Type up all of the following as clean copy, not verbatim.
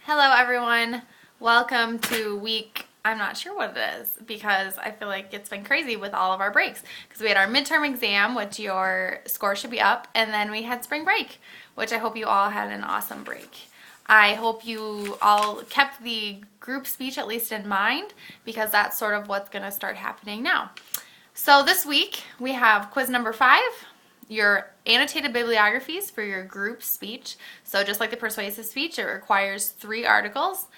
Hello everyone. Welcome to week, I'm not sure what it is because I feel like it's been crazy with all of our breaks because we had our midterm exam, which your score should be up, and then we had spring break, which I hope you all had an awesome break. I hope you all kept the group speech at least in mind because that's sort of what's going to start happening now. So this week we have quiz number 5, your annotated bibliographies for your group speech. So just like the persuasive speech, it requires 3 articles,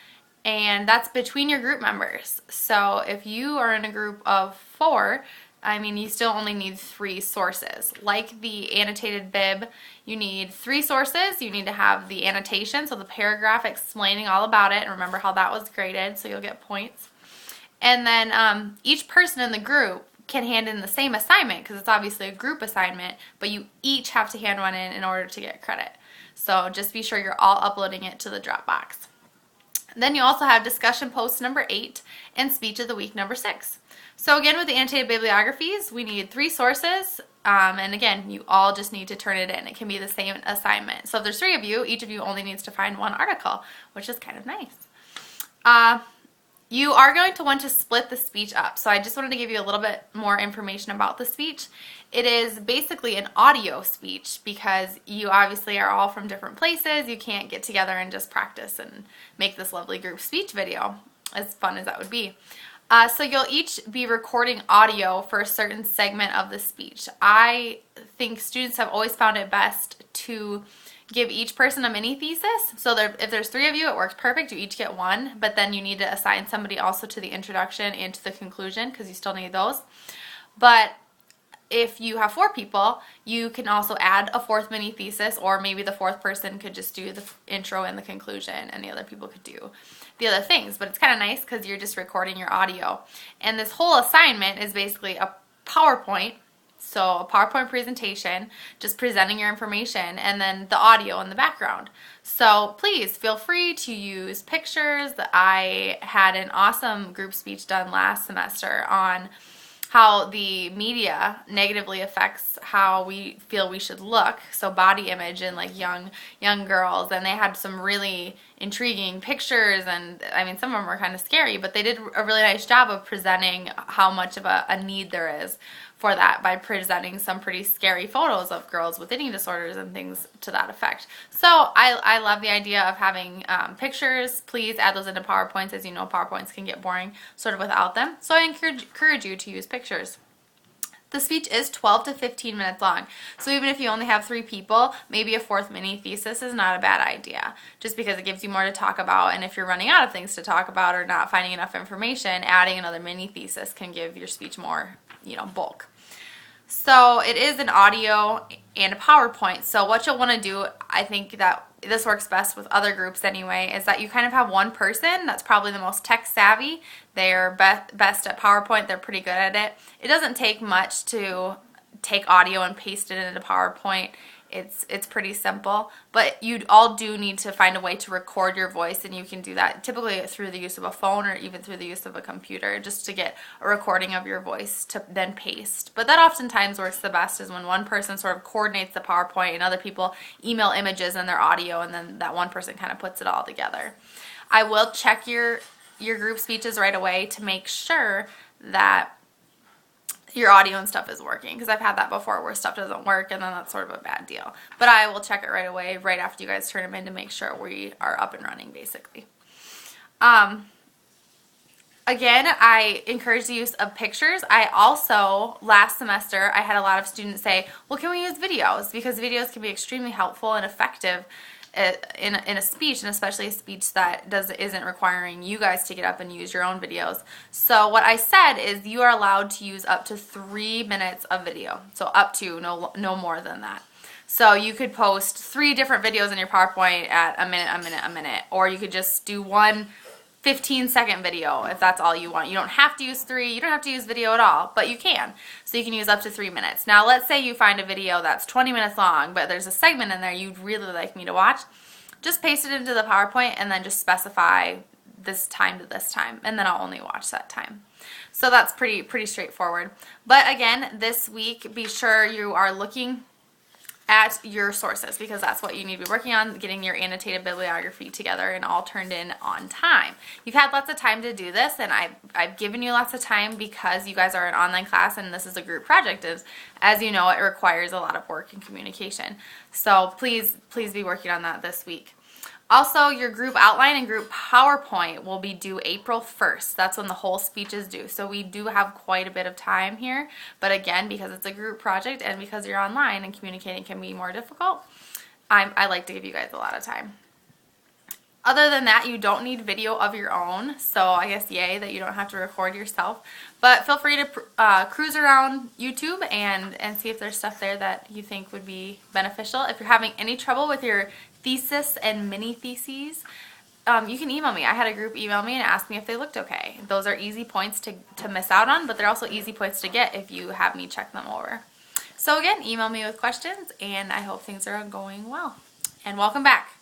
and that's between your group members. So if you are in a group of 4, you still only need 3 sources. Like the annotated bib, you need 3 sources. You need to have the annotation, so the paragraph explaining all about it, and remember how that was graded, so you'll get points. And then each person in the group can hand in the same assignment because it's obviously a group assignment, but you each have to hand one in order to get credit. So just be sure you're all uploading it to the Dropbox. Then you also have discussion post number 8 and speech of the week number 6. So again, with the annotated bibliographies, we need 3 sources, and again, you all just need to turn it in. It can be the same assignment. So if there's 3 of you, each of you only needs to find 1 article, which is kind of nice. You are going to want to split the speech up. So I just wanted to give you a little bit more information about the speech. It is basically an audio speech because you obviously are all from different places. You can't get together and just practice and make this lovely group speech video, as fun as that would be. So you'll each be recording audio for a certain segment of the speech. I think students have always found it best to give each person a mini thesis. So if there's 3 of you, it works perfect. You each get 1, but then you need to assign somebody also to the introduction and to the conclusion because you still need those. But if you have 4 people, you can also add a 4th mini thesis, or maybe the 4th person could just do the intro and the conclusion and the other people could do the other things. But it's kind of nice because you're just recording your audio. And this whole assignment is basically a PowerPoint. So a PowerPoint presentation, just presenting your information, and then the audio in the background. So please feel free to use pictures. I had an awesome group speech done last semester on how the media negatively affects how we feel we should look. So body image and like young girls, and they had some really intriguing pictures, and some of them were kind of scary, but they did a really nice job of presenting how much of a need there is for that by presenting some pretty scary photos of girls with eating disorders and things to that effect. So I love the idea of having pictures. Please add those into PowerPoints. As you know, PowerPoints can get boring sort of without them. So I encourage you to use pictures. The speech is 12 to 15 minutes long. So even if you only have 3 people, maybe a 4th mini thesis is not a bad idea, just because it gives you more to talk about. And if you're running out of things to talk about or not finding enough information, adding another mini thesis can give your speech more, bulk. So it is an audio and a PowerPoint. So what you'll want to do, I think that this works best with other groups anyway, is that you kind of have one person that's probably the most tech savvy. They're best at PowerPoint. They're pretty good at it. It doesn't take much to take audio and paste it into PowerPoint. It's pretty simple, but you all do need to find a way to record your voice, and you can do that typically through the use of a phone or even through the use of a computer, just to get a recording of your voice to then paste. But that oftentimes works the best is when one person sort of coordinates the PowerPoint and other people email images and their audio, and then that one person kind of puts it all together. I will check your group speeches right away to make sure that your audio and stuff is working, because I've had that before where stuff doesn't work and then that's sort of a bad deal. But I will check it right away, right after you guys turn them in, to make sure we are up and running basically. Again, I encourage the use of pictures. I also, last semester, I had a lot of students say, well, can we use videos? Because videos can be extremely helpful and effective in a speech, and especially a speech that isn't requiring you guys to get up and use your own videos. So what I said is you are allowed to use up to 3 minutes of video. So up to, no more than that. So you could post 3 different videos in your PowerPoint at a minute, or you could just do one 15-second video if that's all you want. You don't have to use 3, you don't have to use video at all, but you can. So you can use up to 3 minutes. Now let's say you find a video that's 20 minutes long, but there's a segment in there you'd really like me to watch. Just paste it into the PowerPoint and then just specify this time to this time, and then I'll only watch that time. So that's pretty straightforward. But again, this week, be sure you are looking at your sources, because that's what you need to be working on, getting your annotated bibliography together and all turned in on time. You've had lots of time to do this, and I've given you lots of time because you guys are an online class and this is a group project. As you know, it requires a lot of work and communication. So please be working on that this week. Also, your group outline and group PowerPoint will be due April 1st. That's when the whole speech is due. So we do have quite a bit of time here. But again, because it's a group project and because you're online and communicating can be more difficult, I like to give you guys a lot of time. Other than that, you don't need video of your own. So I guess yay that you don't have to record yourself. But feel free to cruise around YouTube and see if there's stuff there that you think would be beneficial. If you're having any trouble with your thesis and mini theses, you can email me. I had a group email me and ask me if they looked okay. Those are easy points to miss out on, but they're also easy points to get if you have me check them over. So again, email me with questions, and I hope things are going well. And welcome back.